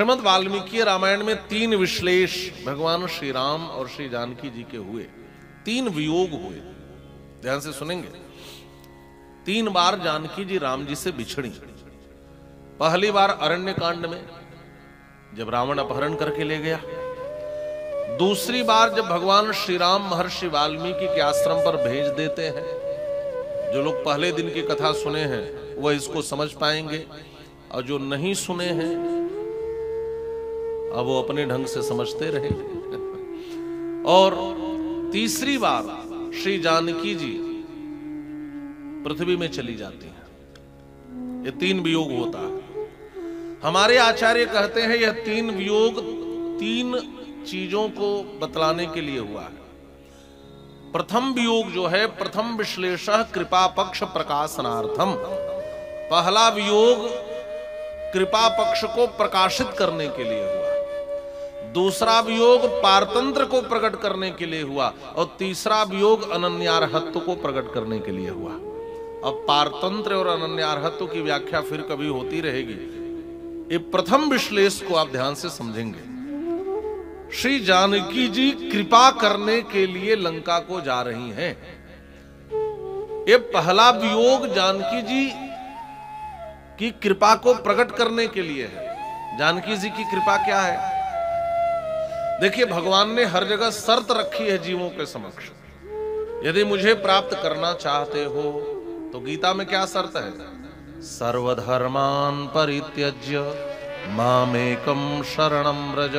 श्रीमद् वाल्मीकि रामायण में 3 विश्लेष भगवान श्री राम और श्री जानकी जी के हुए, 3 वियोग हुए। ध्यान से सुनेंगे। 3 बार जानकी जी राम जी से बिछड़ी। पहली बार अरण्य कांड में जब रावण अपहरण करके ले गया। दूसरी बार जब भगवान श्री राम महर्षि वाल्मीकि के आश्रम पर भेज देते हैं। जो लोग पहले दिन की कथा सुने हैं वह इसको समझ पाएंगे, और जो नहीं सुने हैं अब वो अपने ढंग से समझते रहेंगे। और तीसरी बार श्री जानकी जी पृथ्वी में चली जाती हैं। ये 3 वियोग होता है। हमारे आचार्य कहते हैं यह 3 वियोग 3 चीजों को बतलाने के लिए हुआ है। प्रथम वियोग जो है, प्रथम विश्लेषः कृपा पक्ष प्रकाशनार्थम। पहला वियोग कृपा पक्ष को प्रकाशित करने के लिए हुआ। दूसरा वियोग पारतंत्र को प्रकट करने के लिए हुआ, और तीसरा वियोग अनन्यार्हत्व को प्रकट करने के लिए हुआ। अब पारतंत्र और अनन्यार्हत्व की व्याख्या फिर कभी होती रहेगी। ये प्रथम विश्लेष को आप ध्यान से समझेंगे। श्री जानकी जी कृपा करने के लिए लंका को जा रही हैं। ये पहला वियोग जानकी जी की कृपा को प्रकट करने के लिए है। जानकी जी की कृपा क्या है? देखिए, भगवान ने हर जगह शर्त रखी है जीवों के समक्ष। यदि मुझे प्राप्त करना चाहते हो तो गीता में क्या शर्त है? सर्वधर्मान् परित्यज्य मामेकं शरणं व्रज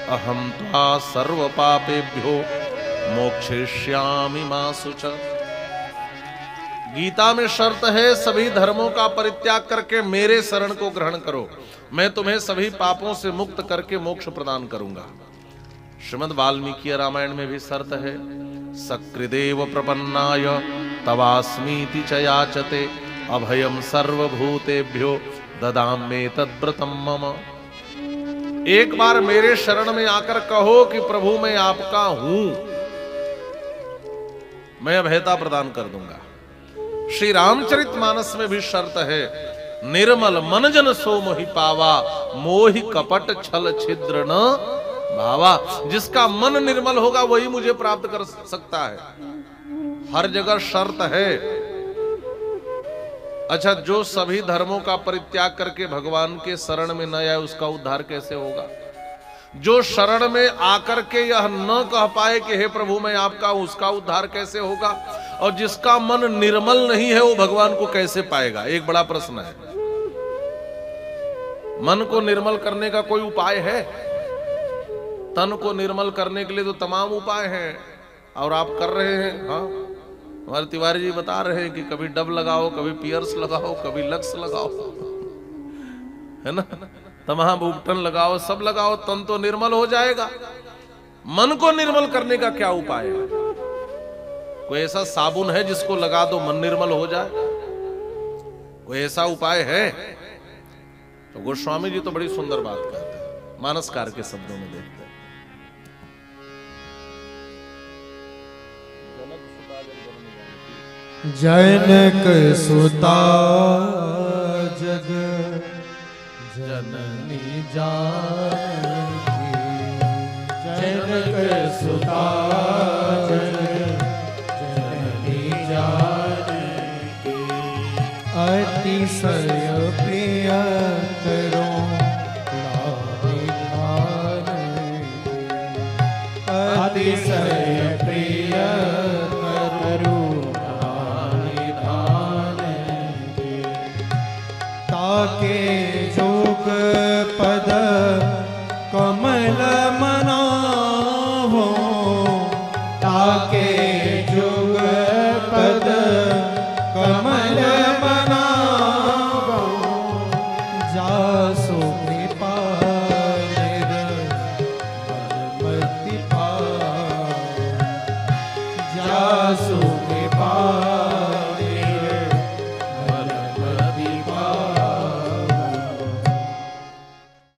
अहं त्वा सर्व पापेभ्यो मोक्षयिष्यामि मा शुच। गीता में शर्त है, सभी धर्मों का परित्याग करके मेरे शरण को ग्रहण करो, मैं तुम्हें सभी पापों से मुक्त करके मोक्ष प्रदान करूंगा। श्रीमद् वाल्मीकि रामायण में भी शर्त है, सकृदेव प्रपन्नाय तवास्मीति च याचते अभयम सर्वभूतेभ्यो ददाम्ये तद्व्रतम मम। एक बार मेरे शरण में आकर कहो कि प्रभु मैं आपका हूं, मैं अभयता प्रदान कर दूंगा। श्री रामचरितमानस में भी शर्त है, निर्मल मन जन सो मोहि पावा मोहि कपट छल छिद्र न भावा। जिसका मन निर्मल होगा वही मुझे प्राप्त कर सकता है। हर जगह शर्त है। अच्छा, जो सभी धर्मों का परित्याग करके भगवान के शरण में न आए उसका उद्धार कैसे होगा? जो शरण में आकर के यह न कह पाए कि हे प्रभु मैं आपका हूं, उसका उद्धार कैसे होगा? और जिसका मन निर्मल नहीं है वो भगवान को कैसे पाएगा? एक बड़ा प्रश्न है। मन को निर्मल करने का कोई उपाय है? तन को निर्मल करने के लिए तो तमाम उपाय हैं, और आप कर रहे हैं। हाँ, हमारे तिवारी जी बता रहे हैं कि कभी डब लगाओ, कभी पियर्स लगाओ, कभी लक्स लगाओ, है ना, तमाम उपटन लगाओ, सब लगाओ, तन तो निर्मल हो जाएगा। मन को निर्मल करने का क्या उपाय है? कोई ऐसा साबुन है जिसको लगा दो मन निर्मल हो जाए? कोई ऐसा उपाय है? तो गोस्वामी जी तो बड़ी सुंदर बात कहते हैं, मानसकार के शब्दों में देखते हैं। जनक सुता जग जननी जानकी, जनक सुता जग जननी जानकी, अतिशय प्रिय करो लाभिधान, अतिशय